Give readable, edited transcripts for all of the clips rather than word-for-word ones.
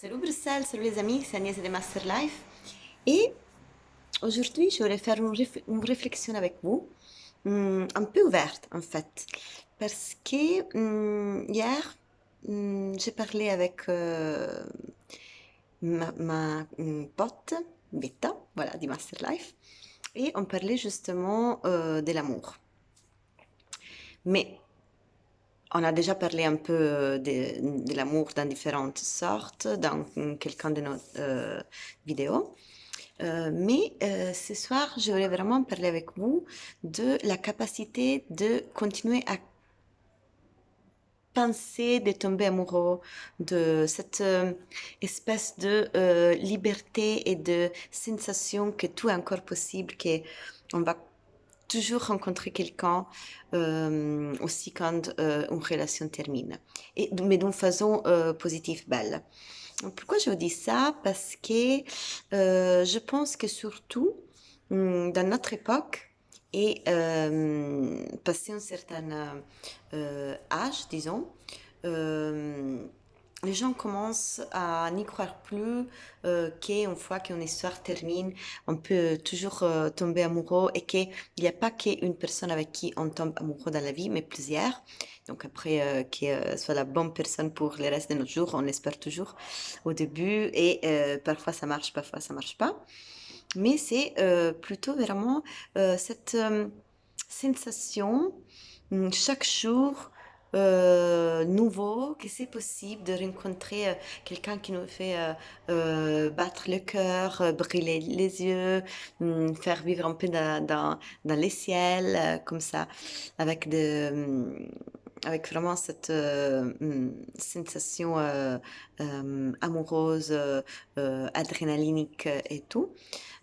Salut Bruxelles, salut les amis, c'est Agnès de Master Life. Et aujourd'hui, je voulais faire une réflexion avec vous, un peu ouverte en fait. Parce que hier, j'ai parlé avec ma pote, Beta, voilà, du Master Life. Et on parlait justement de l'amour. Mais on a déjà parlé un peu de l'amour dans différentes sortes dans quelqu'un de nos vidéos. Mais ce soir, je voulais vraiment parler avec vous de la capacité de continuer à penser, de tomber amoureux, de cette espèce de liberté et de sensation que tout est encore possible, qu'on va toujours rencontrer quelqu'un aussi quand une relation termine, mais d'une façon positive, belle. Pourquoi je vous dis ça? Parce que je pense que surtout dans notre époque et passé un certain âge, disons, euh, les gens commencent à n'y croire plus qu'une fois qu'une histoire termine, on peut toujours tomber amoureux et qu'il n'y a pas qu'une personne avec qui on tombe amoureux dans la vie, mais plusieurs. Donc après, qu'elle soit la bonne personne pour le reste de notre jour, on espère toujours au début et parfois ça marche, parfois ça marche pas. Mais c'est plutôt vraiment cette sensation chaque jour nouveau que c'est possible de rencontrer quelqu'un qui nous fait battre le cœur, brûler les yeux, faire vivre un peu dans les ciels, comme ça, avec avec vraiment cette sensation amoureuse, adrénalinique et tout.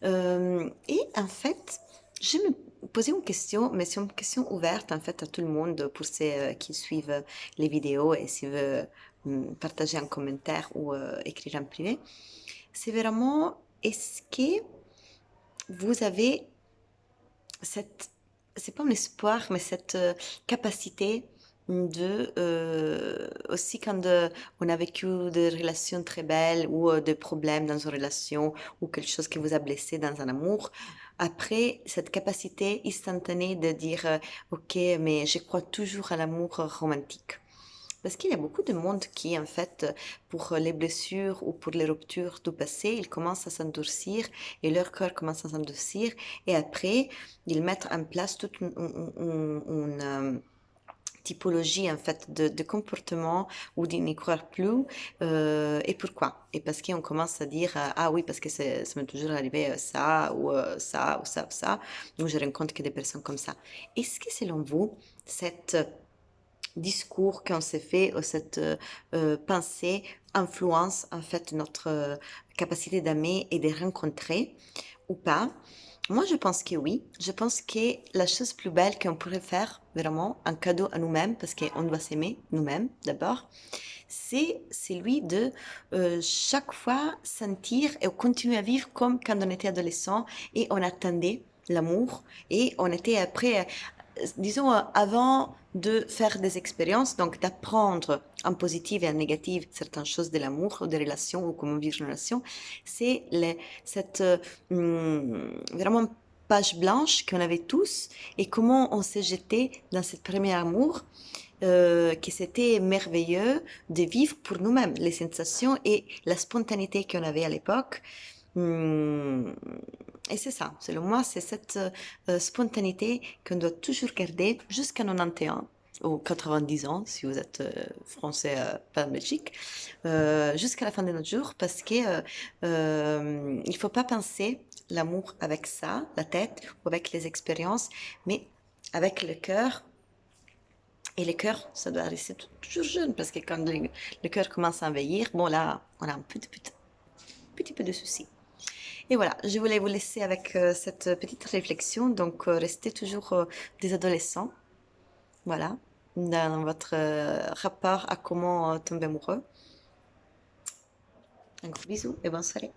Et en fait, je me posais une question, mais c'est une question ouverte en fait à tout le monde pour ceux qui suivent les vidéos et s'ils veulent partager un commentaire ou écrire en privé. C'est vraiment, est-ce que vous avez cette, c'est pas un espoir, mais cette capacité de, aussi quand on a vécu des relations très belles ou des problèmes dans une relation ou quelque chose qui vous a blessé dans un amour, après cette capacité instantanée de dire, ok, mais je crois toujours à l'amour romantique. Parce qu'il y a beaucoup de monde qui, en fait, pour les blessures ou pour les ruptures du passé, ils commencent à s'endurcir et leur cœur commence à s'endurcir et après, ils mettent en place toute une typologie en fait de comportement ou d'y n'y croire plus et pourquoi et parce qu'on commence à dire ah oui parce que ça m'est toujours arrivé ça ou ça ou ça ou ça donc je rencontre que des personnes comme ça. Est-ce que selon vous cette discours qu'on s'est fait ou cette pensée influence en fait notre capacité d'aimer et de rencontrer ou pas? Moi, je pense que oui. Je pense que la chose plus belle qu'on pourrait faire, vraiment, un cadeau à nous-mêmes, parce qu'on doit s'aimer nous-mêmes d'abord, c'est celui de chaque fois sentir et continuer à vivre comme quand on était adolescent et on attendait l'amour et on était après disons, avant de faire des expériences, donc d'apprendre en positif et en négatif certaines choses de l'amour, ou des relations, ou comment vivre une relation, c'est cette vraiment page blanche qu'on avait tous et comment on s'est jeté dans cette premier amour. Que c'était merveilleux de vivre pour nous-mêmes les sensations et la spontanéité qu'on avait à l'époque. Hum, et c'est ça, selon moi, c'est cette spontanéité qu'on doit toujours garder jusqu'à 91 ou 90 ans, si vous êtes français, pas en Belgique, jusqu'à la fin de notre jour, parce que il faut pas penser l'amour avec ça, la tête, ou avec les expériences, mais avec le cœur. Et le cœur, ça doit rester toujours jeune, parce que quand le cœur commence à envahir, bon là, on a un petit peu de soucis. Et voilà, je voulais vous laisser avec cette petite réflexion. Donc, restez toujours des adolescents, voilà, dans votre rapport à comment tomber amoureux. Un gros bisou et bonne soirée.